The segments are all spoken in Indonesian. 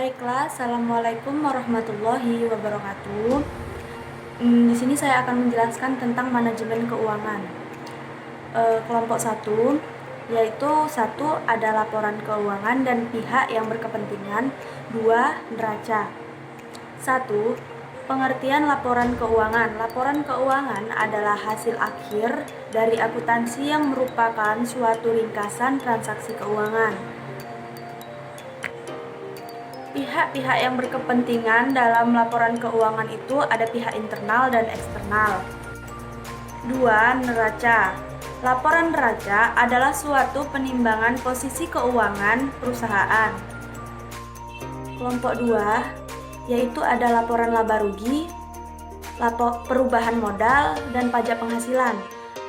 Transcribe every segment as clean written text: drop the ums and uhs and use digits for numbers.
Baiklah, Assalamualaikum warahmatullahi wabarakatuh. Di sini saya akan menjelaskan tentang manajemen keuangan. Kelompok 1, yaitu 1 ada laporan keuangan dan pihak yang berkepentingan. 2 neraca. 1. Pengertian laporan keuangan. Laporan keuangan adalah hasil akhir dari akuntansi yang merupakan suatu ringkasan transaksi keuangan. Pihak-pihak yang berkepentingan dalam laporan keuangan itu ada pihak internal dan eksternal. 2. Neraca. Laporan neraca adalah suatu penimbangan posisi keuangan perusahaan. Kelompok 2, yaitu ada laporan laba rugi, perubahan modal, dan pajak penghasilan.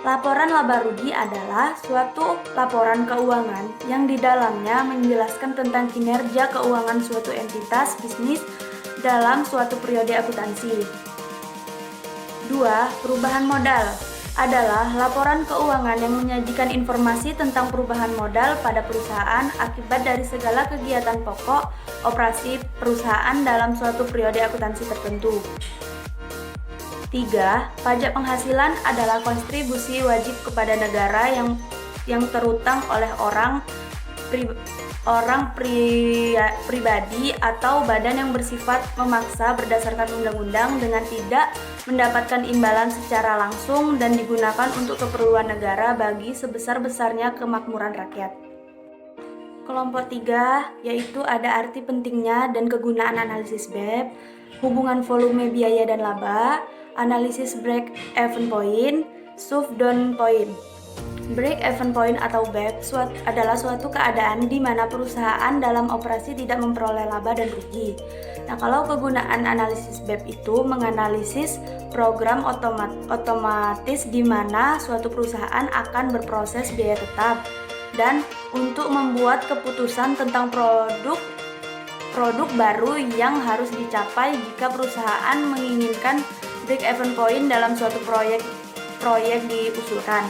Laporan laba rugi adalah suatu laporan keuangan yang di dalamnya menjelaskan tentang kinerja keuangan suatu entitas bisnis dalam suatu periode akuntansi. 2. Perubahan modal adalah laporan keuangan yang menyajikan informasi tentang perubahan modal pada perusahaan akibat dari segala kegiatan pokok operasi perusahaan dalam suatu periode akuntansi tertentu. 3. Pajak penghasilan adalah kontribusi wajib kepada negara yang terutang oleh orang pribadi atau badan yang bersifat memaksa berdasarkan undang-undang dengan tidak mendapatkan imbalan secara langsung dan digunakan untuk keperluan negara bagi sebesar-besarnya kemakmuran rakyat. Kelompok 3, yaitu ada arti pentingnya dan kegunaan analisis BEP, hubungan volume biaya dan laba, analisis break-even point, shutdown point. Break-even point atau BEP adalah suatu keadaan di mana perusahaan dalam operasi tidak memperoleh laba dan rugi. Nah, kalau kegunaan analisis BEP itu menganalisis program otomatis di mana suatu perusahaan akan berproses biaya tetap dan untuk membuat keputusan tentang produk baru yang harus dicapai jika perusahaan menginginkan break-even point dalam suatu proyek diusulkan.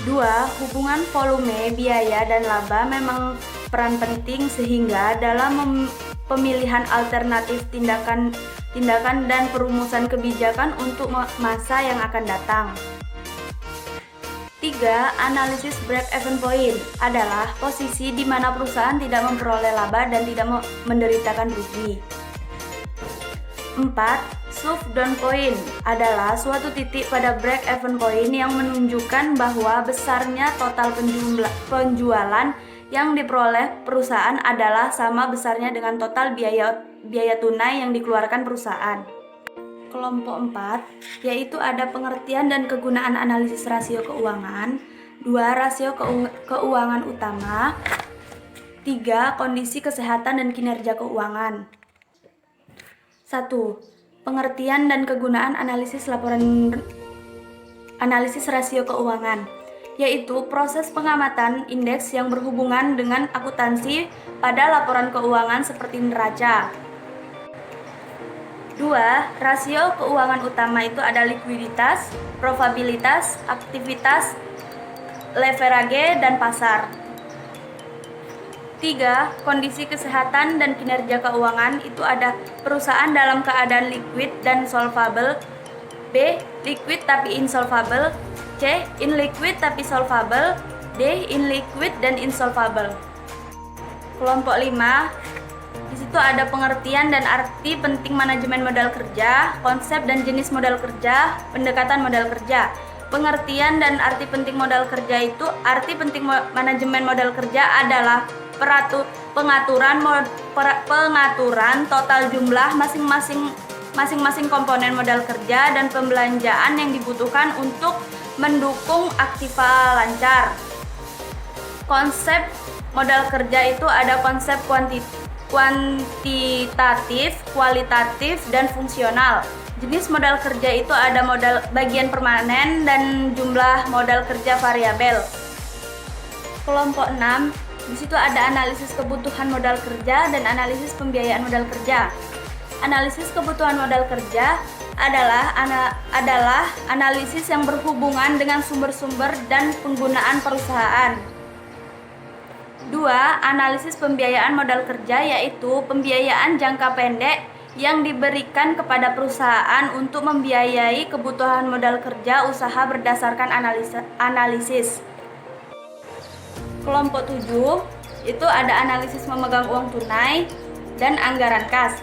2. Hubungan volume, biaya, dan laba memang peran penting sehingga dalam pemilihan alternatif tindakan dan perumusan kebijakan untuk masa yang akan datang. 3. Analisis break-even point adalah posisi di mana perusahaan tidak memperoleh laba dan tidak menderitakan rugi. 4. Shutdown point adalah suatu titik pada break-even point yang menunjukkan bahwa besarnya total penjualan yang diperoleh perusahaan adalah sama besarnya dengan total biaya tunai yang dikeluarkan perusahaan. Kelompok 4, yaitu ada pengertian dan kegunaan analisis rasio keuangan. 2. Rasio keuangan utama. 3. Kondisi kesehatan dan kinerja keuangan. 1. Pengertian dan kegunaan analisis rasio keuangan, yaitu proses pengamatan indeks yang berhubungan dengan akuntansi pada laporan keuangan seperti neraca. 2. Rasio keuangan utama itu ada likuiditas, probabilitas, aktivitas, leverage, dan pasar. 3. Kondisi kesehatan dan kinerja keuangan itu ada perusahaan dalam keadaan liquid dan solvable, B. Liquid tapi insolvable, C. Illiquid tapi solvable, D. Illiquid dan insolvable. Kelompok 5, di situ ada pengertian dan arti penting manajemen modal kerja, konsep dan jenis modal kerja, pendekatan modal kerja. Pengertian dan arti penting modal kerja itu, arti penting manajemen modal kerja adalah pengaturan total jumlah masing-masing komponen modal kerja dan pembelanjaan yang dibutuhkan untuk mendukung aktiva lancar. Konsep modal kerja itu ada konsep kuantitatif, kualitatif, dan fungsional. Jenis modal kerja itu ada modal bagian permanen dan jumlah modal kerja variabel. Kelompok 6, di situ ada analisis kebutuhan modal kerja dan analisis pembiayaan modal kerja. Analisis kebutuhan modal kerja adalah analisis yang berhubungan dengan sumber-sumber dan penggunaan perusahaan. Dua, analisis pembiayaan modal kerja, yaitu pembiayaan jangka pendek yang diberikan kepada perusahaan untuk membiayai kebutuhan modal kerja usaha berdasarkan analisis. Kelompok 7 itu ada analisis memegang uang tunai dan anggaran kas.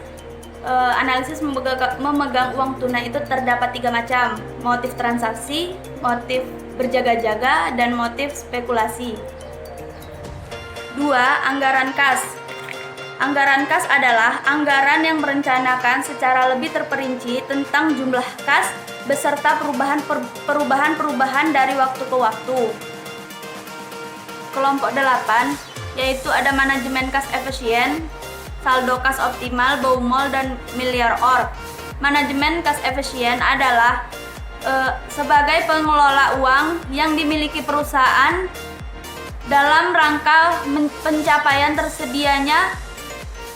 Analisis memegang uang tunai itu terdapat 3 macam: motif transaksi, motif berjaga-jaga, dan motif spekulasi. 2. Anggaran kas. Anggaran kas adalah anggaran yang merencanakan secara lebih terperinci tentang jumlah kas beserta perubahan dari waktu ke waktu. Kelompok 8 yaitu ada manajemen kas efisien, saldo kas optimal, Baumol, dan miliar org. Manajemen kas efisien adalah sebagai pengelola uang yang dimiliki perusahaan dalam rangka pencapaian tersedianya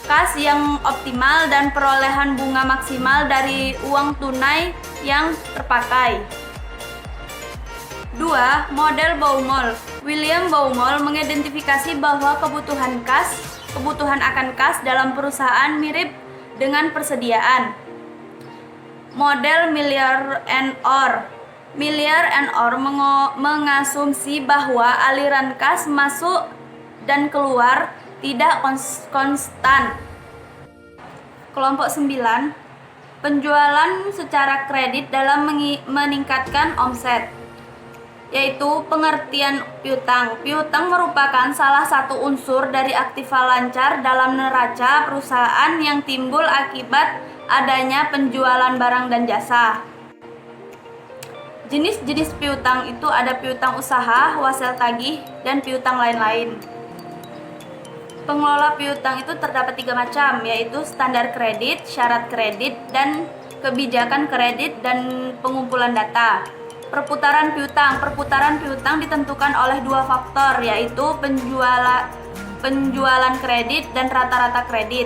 kas yang optimal dan perolehan bunga maksimal dari uang tunai yang terpakai. 2. Model Baumol. William Baumol mengidentifikasi bahwa kebutuhan akan kas dalam perusahaan mirip dengan persediaan. Model Miller and Orr. Miller and Orr mengasumsi bahwa aliran kas masuk dan keluar tidak konstan. Kelompok 9, penjualan secara kredit dalam meningkatkan omset, yaitu pengertian piutang. Piutang merupakan salah satu unsur dari aktiva lancar dalam neraca perusahaan yang timbul akibat adanya penjualan barang dan jasa. Jenis-jenis piutang itu ada piutang usaha, wasel tagih, dan piutang lain-lain. Pengelola piutang itu terdapat 3 macam, yaitu standar kredit, syarat kredit, dan kebijakan kredit dan pengumpulan data. Perputaran piutang ditentukan oleh 2 faktor, yaitu penjualan kredit dan rata-rata kredit.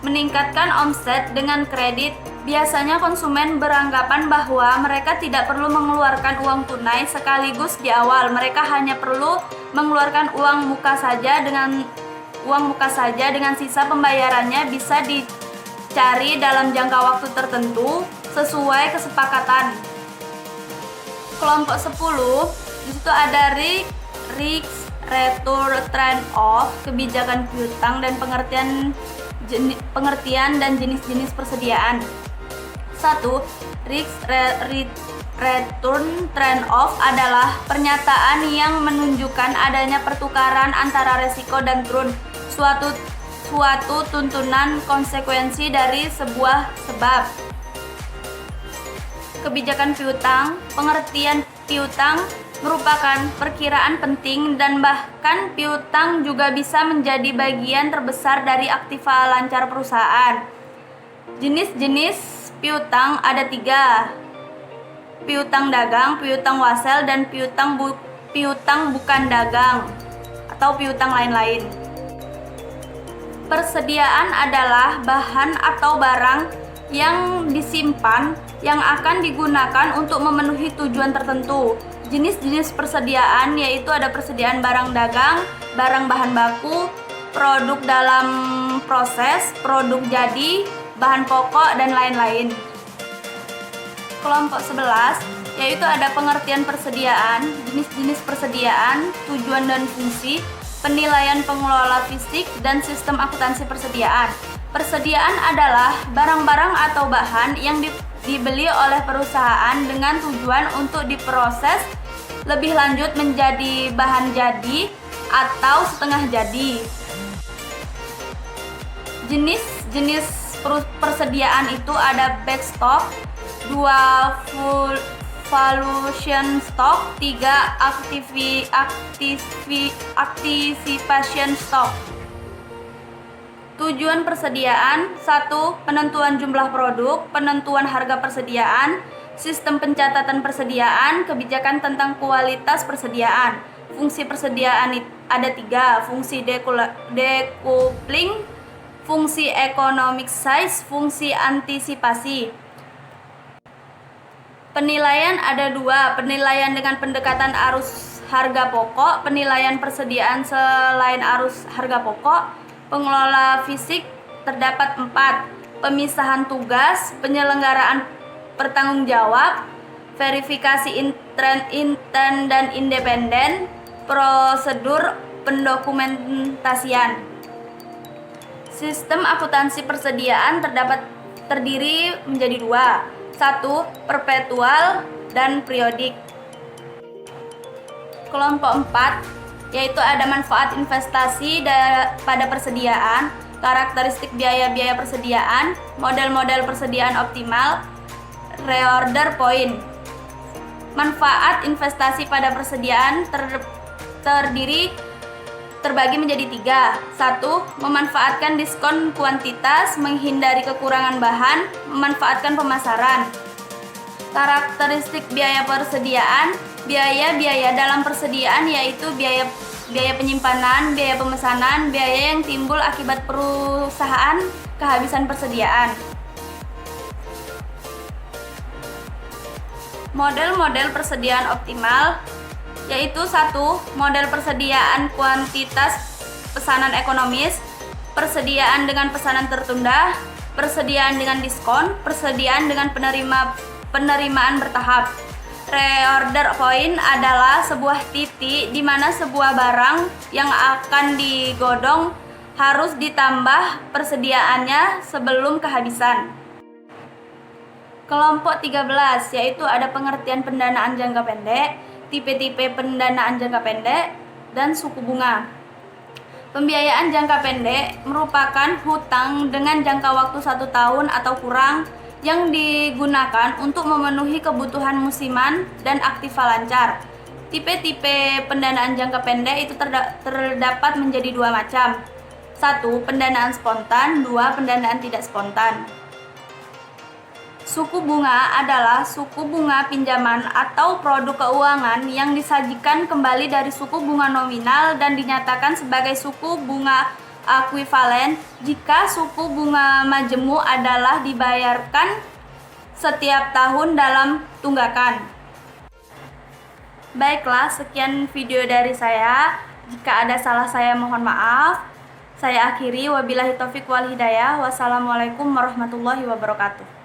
Meningkatkan omset dengan kredit. Biasanya konsumen beranggapan bahwa mereka tidak perlu mengeluarkan uang tunai sekaligus di awal. Mereka hanya perlu mengeluarkan uang muka saja dengan sisa pembayarannya bisa dicari dalam jangka waktu tertentu sesuai kesepakatan. Kelompok 10, disitu ada risk return trade-off, kebijakan piutang, dan pengertian dan jenis-jenis persediaan. 1. Risk return trade-off adalah pernyataan yang menunjukkan adanya pertukaran antara resiko dan return, suatu tuntunan konsekuensi dari sebuah sebab. Kebijakan piutang. Pengertian piutang merupakan perkiraan penting dan bahkan piutang juga bisa menjadi bagian terbesar dari aktiva lancar perusahaan. Jenis-jenis piutang ada 3: piutang dagang, piutang wasel, dan piutang bukan dagang atau piutang lain-lain. Persediaan adalah bahan atau barang yang disimpan yang akan digunakan untuk memenuhi tujuan tertentu. Jenis-jenis persediaan yaitu ada persediaan barang dagang, barang bahan baku, produk dalam proses, produk jadi, bahan pokok, dan lain-lain. Kelompok 11 yaitu ada pengertian persediaan, jenis-jenis persediaan, tujuan dan fungsi, penilaian pengelola fisik, dan sistem akuntansi persediaan. Persediaan adalah barang-barang atau bahan yang dibeli oleh perusahaan dengan tujuan untuk diproses lebih lanjut menjadi bahan jadi atau setengah jadi. Jenis-jenis persediaan itu ada backstock, 2 valuation stock, 3 anticipation stock. Tujuan persediaan: 1. Penentuan jumlah produk, penentuan harga persediaan, sistem pencatatan persediaan, kebijakan tentang kualitas persediaan. Fungsi persediaan ada 3: fungsi decoupling, fungsi economic size, fungsi antisipasi. Penilaian ada 2: penilaian dengan pendekatan arus harga pokok, penilaian persediaan selain arus harga pokok, pengelola fisik terdapat 4, pemisahan tugas, penyelenggaraan bertanggung jawab, verifikasi intern dan independen, prosedur pendokumentasian. Sistem akuntansi persediaan terdiri menjadi 2, 1, perpetual dan periodik. Kelompok 4 yaitu ada manfaat investasi pada persediaan, karakteristik biaya-biaya persediaan, model-model persediaan optimal, reorder point. Manfaat investasi pada persediaan terbagi menjadi 3. 1. Memanfaatkan diskon kuantitas, menghindari kekurangan bahan, memanfaatkan pemasaran. Karakteristik biaya persediaan. Biaya-biaya dalam persediaan yaitu biaya penyimpanan, biaya pemesanan, biaya yang timbul akibat perusahaan kehabisan persediaan. Model-model persediaan optimal yaitu 1. Model persediaan kuantitas pesanan ekonomis, persediaan dengan pesanan tertunda, persediaan dengan diskon, persediaan dengan penerimaan bertahap. Reorder point adalah sebuah titik di mana sebuah barang yang akan digodong harus ditambah persediaannya sebelum kehabisan. Kelompok 13 yaitu ada pengertian pendanaan jangka pendek, tipe-tipe pendanaan jangka pendek, dan suku bunga. Pembiayaan jangka pendek merupakan hutang dengan jangka waktu 1 tahun atau kurang yang digunakan untuk memenuhi kebutuhan musiman dan aktiva lancar. Tipe-tipe pendanaan jangka pendek itu terdapat menjadi 2 macam. 1. Pendanaan spontan, 2. Pendanaan tidak spontan. Suku bunga adalah suku bunga pinjaman atau produk keuangan yang disajikan kembali dari suku bunga nominal dan dinyatakan sebagai suku bunga akuivalen jika suku bunga majemuk adalah dibayarkan setiap tahun dalam tunggakan. Baiklah, sekian video dari saya. Jika ada salah saya mohon maaf. Saya akhiri, wabillahi taufik wal hidayah. Wassalamualaikum warahmatullahi wabarakatuh.